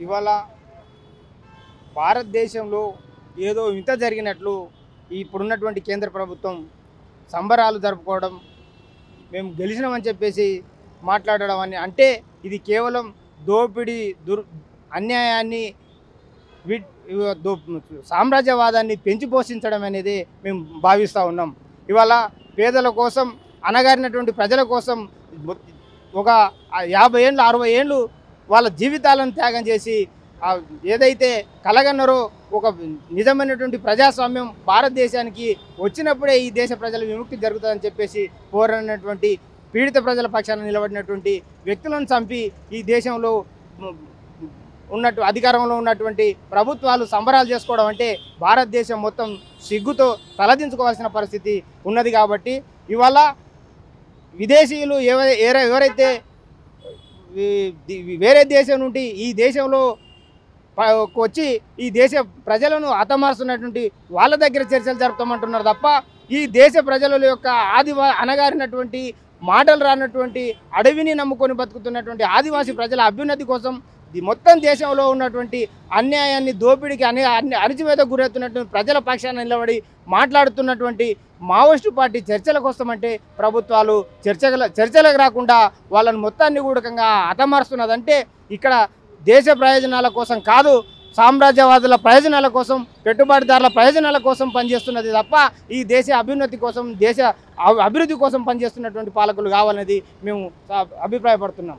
ఇవాళ భారతదేశంలో ఏదో వింత జరిగినట్లు ఇప్పుడున్నటువంటి కేంద్ర ప్రభుత్వం సంబరాలు జరుపుకోవడం, మేము గెలిచినామని చెప్పేసి మాట్లాడడం అని అంటే ఇది కేవలం దోపిడీ అన్యాయాన్ని సామ్రాజ్యవాదాన్ని పెంచి పోషించడం అనేది మేము భావిస్తూ ఉన్నాం. ఇవాళ పేదల కోసం, అణగారినటువంటి ప్రజల కోసం ఒక 50 ఏళ్ళు 60 ఏళ్ళు వాళ్ళ జీవితాలను త్యాగం చేసి ఏదైతే కలగన్నారో ఒక నిజమైనటువంటి ప్రజాస్వామ్యం భారతదేశానికి వచ్చినప్పుడే ఈ దేశ ప్రజల విముక్తి జరుగుతుందని చెప్పేసి పోరాడినటువంటి పీడిత ప్రజల పక్షాన నిలబడినటువంటి వ్యక్తులను చంపి ఈ దేశంలో అధికారంలో ఉన్నటువంటి ప్రభుత్వాలు సంబరాలు చేసుకోవడం అంటే భారతదేశం మొత్తం సిగ్గుతో తలదించుకోవాల్సిన పరిస్థితి ఉన్నది. కాబట్టి ఇవాళ విదేశీయులు ఎవరైతే వేరే దేశం నుండి ఈ దేశంలో వచ్చి ఈ దేశ ప్రజలను హతమారుస్తున్నటువంటి వాళ్ళ దగ్గర చర్చలు జరుపుతామంటున్నారు తప్ప ఈ దేశ ప్రజల యొక్క అనగారినటువంటి మాటలు రానటువంటి అడవిని నమ్ముకొని బతుకుతున్నటువంటి ఆదివాసీ ప్రజల అభ్యున్నతి కోసం మొత్తం దేశంలో ఉన్నటువంటి అన్యాయాన్ని, దోపిడీకి అణచివేతకు గురవుతున్నటువంటి ప్రజల పక్షాన నిలబడి మాట్లాడుతున్నటువంటి మావోయిస్టు పార్టీ చర్చలకు వస్తామంటే ప్రభుత్వాలు చర్చలకు రాకుండా వాళ్ళని మొత్తాన్ని కూడకంగా హతమారుస్తున్నదంటే ఇక్కడ దేశ ప్రయోజనాల కోసం కాదు, సామ్రాజ్యవాదుల ప్రయోజనాల కోసం, పెట్టుబడిదారుల ప్రయోజనాల కోసం పనిచేస్తున్నది తప్ప ఈ దేశ అభ్యున్నతి కోసం, దేశ అభివృద్ధి కోసం పనిచేస్తున్నటువంటి పాలకులు కావాలనేది మేము అభిప్రాయపడుతున్నాం.